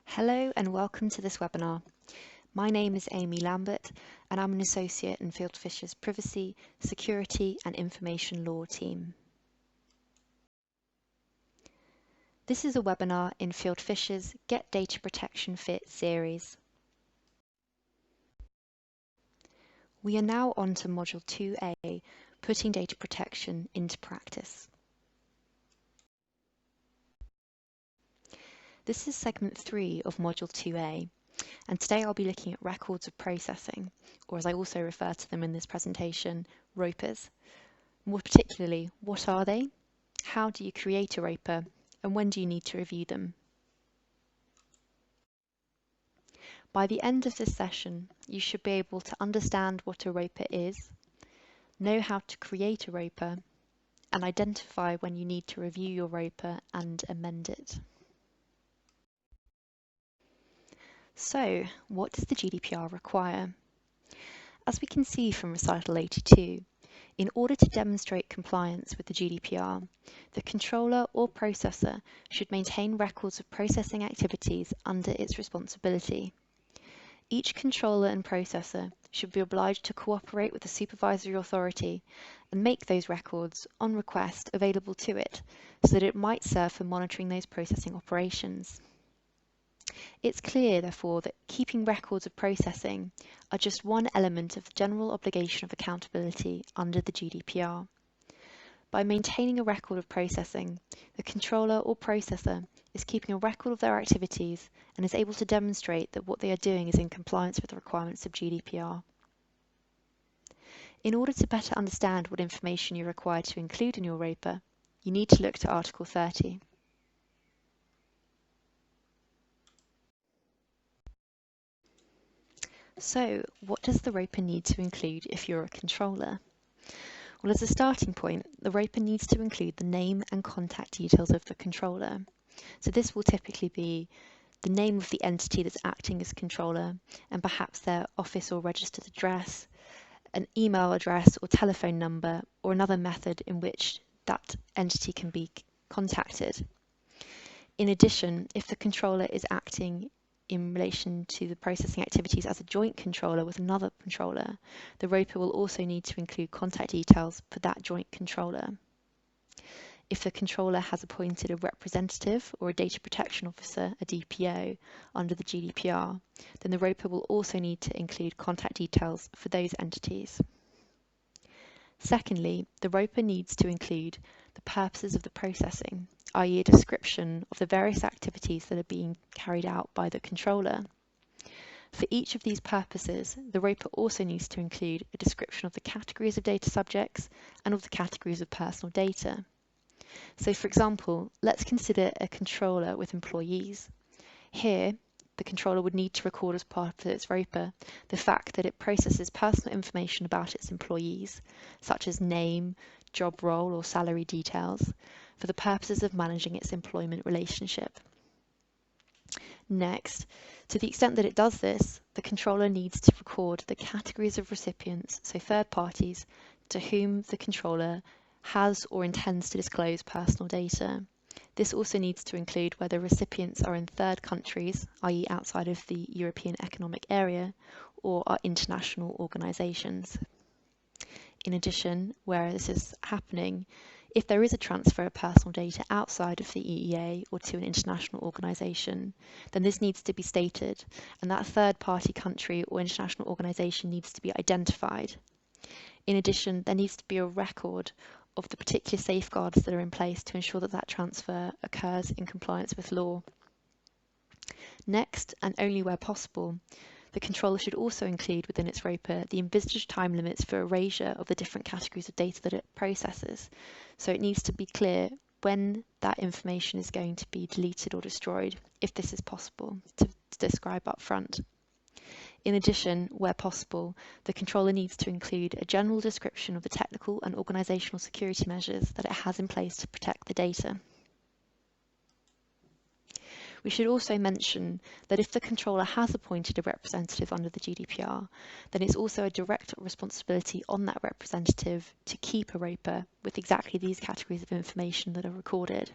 Hello and welcome to this webinar. My name is Amy Lambert and I'm an associate in Fieldfisher's Privacy, Security and Information Law team. This is a webinar in Fieldfisher's Get Data Protection Fit series. We are now on to Module 2a, Putting Data Protection into Practice. This is segment 3 of Module 2a, and today I'll be looking at records of processing, or as I also refer to them in this presentation, ROPAs. More particularly, what are they? How do you create a ROPA? And when do you need to review them? By the end of this session, you should be able to understand what a ROPA is, know how to create a ROPA, and identify when you need to review your ROPA and amend it. So, what does the GDPR require? As we can see from Recital 82, in order to demonstrate compliance with the GDPR, the controller or processor should maintain records of processing activities under its responsibility. Each controller and processor should be obliged to cooperate with the supervisory authority and make those records, on request, available to it so that it might serve for monitoring those processing operations. It's clear, therefore, that keeping records of processing are just one element of the general obligation of accountability under the GDPR. By maintaining a record of processing, the controller or processor is keeping a record of their activities and is able to demonstrate that what they are doing is in compliance with the requirements of GDPR. In order to better understand what information you're required to include in your ROPA, you need to look to Article 30. So, what does the ROPA need to include if you're a controller? Well, as a starting point, the ROPA needs to include the name and contact details of the controller. So this will typically be the name of the entity that's acting as controller and perhaps their office or registered address, an email address or telephone number, or another method in which that entity can be contacted. In addition, if the controller is acting in relation to the processing activities as a joint controller with another controller, the ROPA will also need to include contact details for that joint controller. If the controller has appointed a representative or a data protection officer, a DPO, under the GDPR, then the ROPA will also need to include contact details for those entities. Secondly, the ROPA needs to include the purposes of the processing, i.e. a description of the various activities that are being carried out by the controller. For each of these purposes, the ROPA also needs to include a description of the categories of data subjects and of the categories of personal data. So for example, let's consider a controller with employees. Here, the controller would need to record as part of its ROPA the fact that it processes personal information about its employees, such as name, job role or salary details, for the purposes of managing its employment relationship. Next, to the extent that it does this, the controller needs to record the categories of recipients, so third parties, to whom the controller has or intends to disclose personal data. This also needs to include whether recipients are in third countries, i.e. outside of the European Economic Area, or are international organisations. In addition, where this is happening, if there is a transfer of personal data outside of the EEA or to an international organisation, then this needs to be stated, and that third-party country or international organisation needs to be identified. In addition, there needs to be a record of the particular safeguards that are in place to ensure that that transfer occurs in compliance with law. Next, and only where possible, the controller should also include within its ROPA the envisaged time limits for erasure of the different categories of data that it processes. So it needs to be clear when that information is going to be deleted or destroyed, if this is possible to describe up front. In addition, where possible, the controller needs to include a general description of the technical and organisational security measures that it has in place to protect the data. We should also mention that if the controller has appointed a representative under the GDPR, then it's also a direct responsibility on that representative to keep a ROPA with exactly these categories of information that are recorded.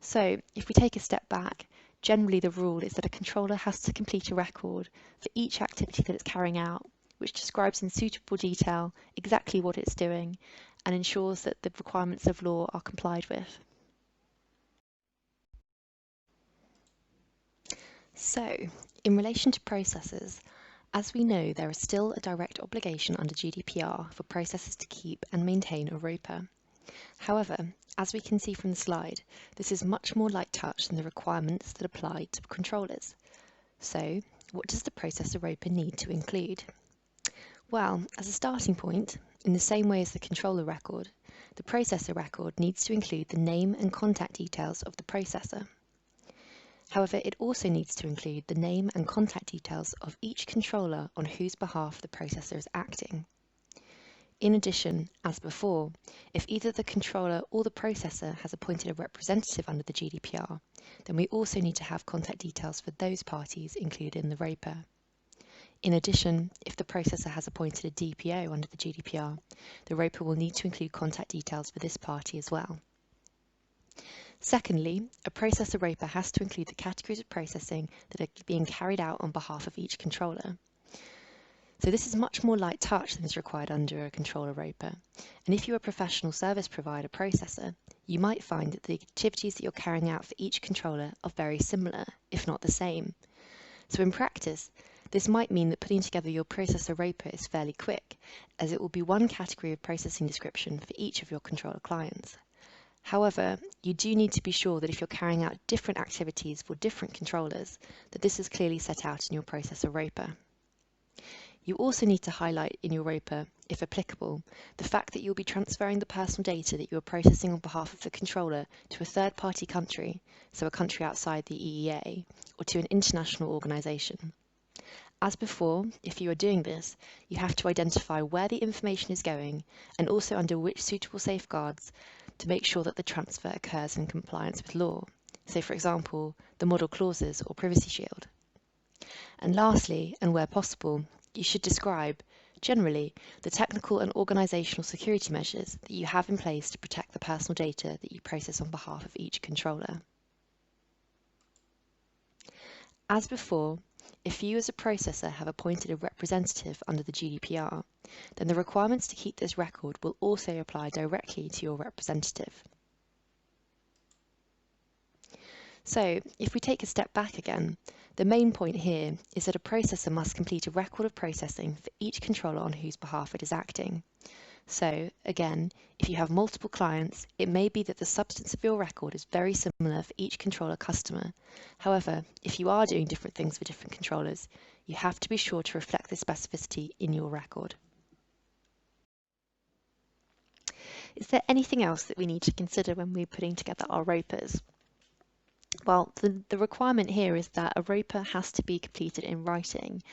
So if we take a step back, generally the rule is that a controller has to complete a record for each activity that it's carrying out, which describes in suitable detail exactly what it's doing and ensures that the requirements of law are complied with. So, in relation to processes, as we know, there is still a direct obligation under GDPR for processes to keep and maintain a ROPA. However, as we can see from the slide, this is much more light touch than the requirements that apply to controllers. So, what does the processor ROPA need to include? Well, as a starting point, in the same way as the controller record, the processor record needs to include the name and contact details of the processor. However, it also needs to include the name and contact details of each controller on whose behalf the processor is acting. In addition, as before, if either the controller or the processor has appointed a representative under the GDPR, then we also need to have contact details for those parties included in the ROPA. In addition, if the processor has appointed a DPO under the GDPR, the ROPA will need to include contact details for this party as well. Secondly, a processor ROPA has to include the categories of processing that are being carried out on behalf of each controller. So this is much more light touch than is required under a controller ROPA. And if you're a professional service provider processor, you might find that the activities that you're carrying out for each controller are very similar, if not the same. So in practice, this might mean that putting together your processor ROPA is fairly quick, as it will be one category of processing description for each of your controller clients. However, you do need to be sure that if you're carrying out different activities for different controllers, that this is clearly set out in your processor ROPA. You also need to highlight in your ROPA, if applicable, the fact that you'll be transferring the personal data that you are processing on behalf of the controller to a third-party country, so a country outside the EEA, or to an international organisation. As before, if you are doing this, you have to identify where the information is going and also under which suitable safeguards to make sure that the transfer occurs in compliance with law, so for example, the model clauses or privacy shield. And lastly, and where possible, you should describe, generally, the technical and organisational security measures that you have in place to protect the personal data that you process on behalf of each controller. As before, if you as a processor have appointed a representative under the GDPR, then the requirements to keep this record will also apply directly to your representative. So, if we take a step back again, the main point here is that a processor must complete a record of processing for each controller on whose behalf it is acting. So, again, if you have multiple clients, it may be that the substance of your record is very similar for each controller customer. However, if you are doing different things for different controllers, you have to be sure to reflect this specificity in your record. Is there anything else that we need to consider when we're putting together our ROPAs? Well, the requirement here is that a ROPA has to be completed in writing,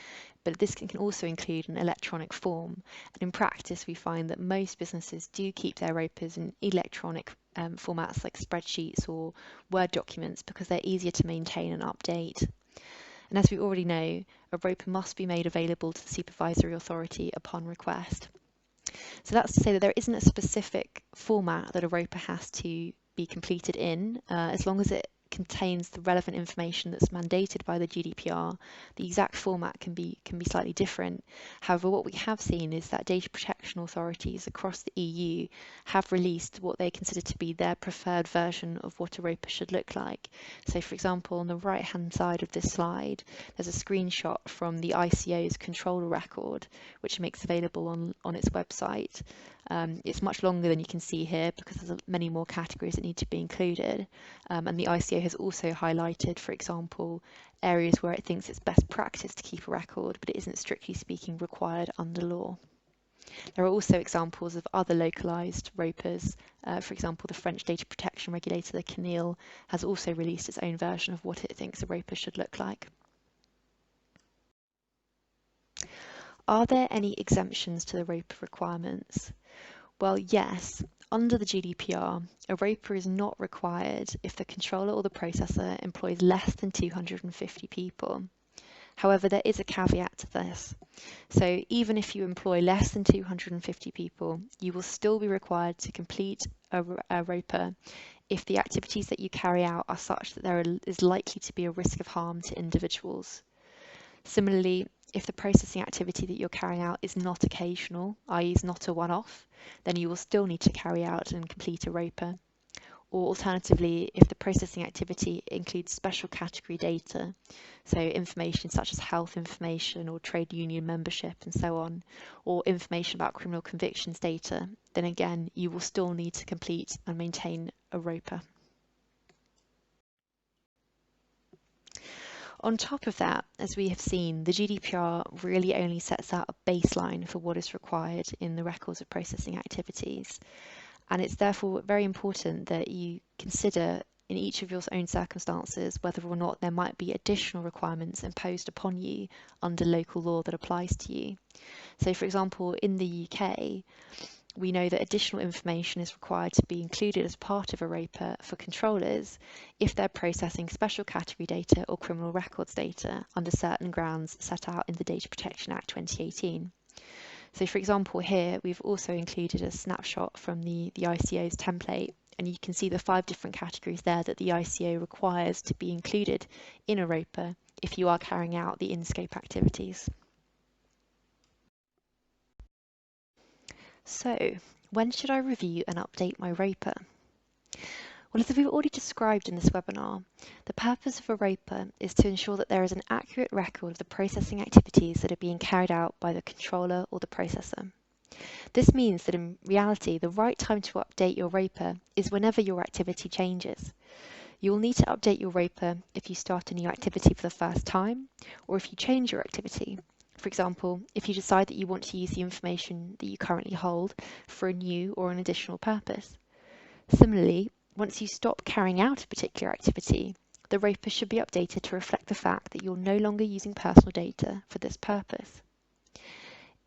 but this can also include an electronic form. And in practice, we find that most businesses do keep their ROPAs in electronic formats like spreadsheets or Word documents because they're easier to maintain and update. And as we already know, a ROPA must be made available to the supervisory authority upon request. So that's to say that there isn't a specific format that a ROPA has to be completed in, as long as it contains the relevant information that's mandated by the GDPR. The exact format can be slightly different. However, what we have seen is that data protection authorities across the EU have released what they consider to be their preferred version of what a ROPA should look like. So, for example, on the right-hand side of this slide, there's a screenshot from the ICO's controller record, which it makes available on its website. It's much longer than you can see here because there's many more categories that need to be included. And the ICO has also highlighted, for example, areas where it thinks it's best practice to keep a record, but it isn't strictly speaking required under law. There are also examples of other localised ROPAs. For example, the French data protection regulator, the CNIL, has also released its own version of what it thinks a ROPA should look like. Are there any exemptions to the ROPA requirements? Well, yes. Under the GDPR, a ROPA is not required if the controller or the processor employs less than 250 people. However, there is a caveat to this. So even if you employ less than 250 people, you will still be required to complete a ROPA if the activities that you carry out are such that there is likely to be a risk of harm to individuals. Similarly, if the processing activity that you're carrying out is not occasional, i.e. is not a one-off, then you will still need to carry out and complete a ROPA. Or alternatively, if the processing activity includes special category data, so information such as health information or trade union membership and so on, or information about criminal convictions data, then again, you will still need to complete and maintain a ROPA. On top of that, as we have seen, the GDPR really only sets out a baseline for what is required in the records of processing activities. And it's therefore very important that you consider in each of your own circumstances whether or not there might be additional requirements imposed upon you under local law that applies to you. So for example, in the UK, we know that additional information is required to be included as part of a ROPA for controllers if they're processing special category data or criminal records data under certain grounds set out in the Data Protection Act 2018. So for example, here we've also included a snapshot from the ICO's template, and you can see the 5 different categories there that the ICO requires to be included in a ROPA if you are carrying out the in-scope activities. So, when should I review and update my ROPA? Well, as we've already described in this webinar, the purpose of a ROPA is to ensure that there is an accurate record of the processing activities that are being carried out by the controller or the processor. This means that in reality, the right time to update your ROPA is whenever your activity changes. You will need to update your ROPA if you start a new activity for the first time, or if you change your activity. For example, if you decide that you want to use the information that you currently hold for a new or an additional purpose. Similarly, once you stop carrying out a particular activity, the ROPA should be updated to reflect the fact that you're no longer using personal data for this purpose.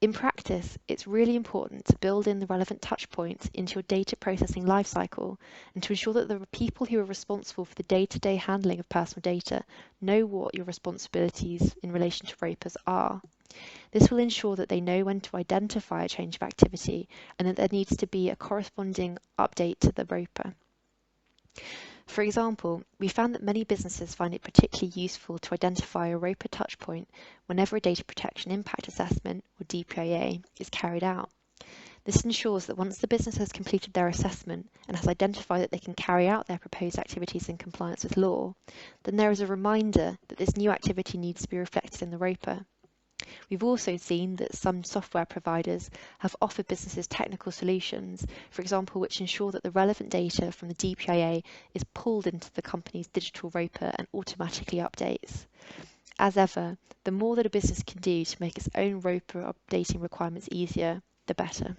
In practice, it's really important to build in the relevant touch points into your data processing lifecycle and to ensure that the people who are responsible for the day-to-day handling of personal data know what your responsibilities in relation to ROPAs are. This will ensure that they know when to identify a change of activity and that there needs to be a corresponding update to the ROPA. For example, we found that many businesses find it particularly useful to identify a ROPA touchpoint whenever a data protection impact assessment, or DPIA, is carried out. This ensures that once the business has completed their assessment and has identified that they can carry out their proposed activities in compliance with law, then there is a reminder that this new activity needs to be reflected in the ROPA. We've also seen that some software providers have offered businesses technical solutions, for example, which ensure that the relevant data from the DPIA is pulled into the company's digital ROPA and automatically updates. As ever, the more that a business can do to make its own ROPA updating requirements easier, the better.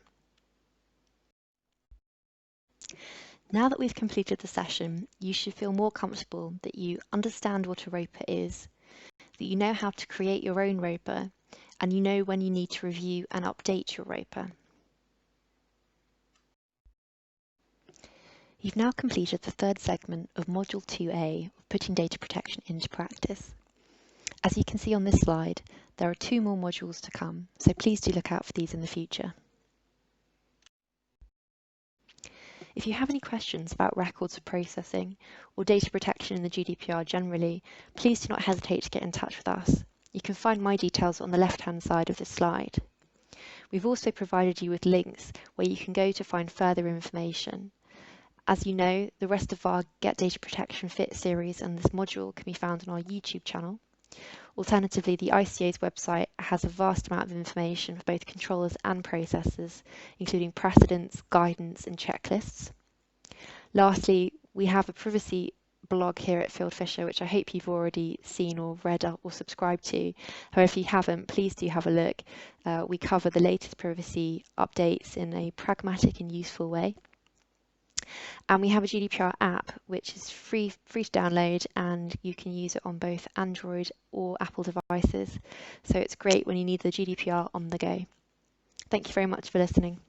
Now that we've completed the session, you should feel more comfortable that you understand what a ROPA is, that you know how to create your own ROPA, and you know when you need to review and update your ROPA. You've now completed the 3rd segment of Module 2a of Putting Data Protection into Practice. As you can see on this slide, there are 2 more modules to come, so please do look out for these in the future. If you have any questions about records of processing or data protection in the GDPR generally, please do not hesitate to get in touch with us. You can find my details on the left-hand side of this slide. We've also provided you with links where you can go to find further information. As you know, the rest of our Get Data Protection Fit series and this module can be found on our YouTube channel. Alternatively, the ICA's website has a vast amount of information for both controllers and processors, including precedents, guidance and checklists. Lastly, we have a privacy blog here at Fieldfisher, which I hope you've already seen or read or subscribed to. However, if you haven't, please do have a look. We cover the latest privacy updates in a pragmatic and useful way. And we have a GDPR app, which is free to download, and you can use it on both Android or Apple devices. So it's great when you need the GDPR on the go. Thank you very much for listening.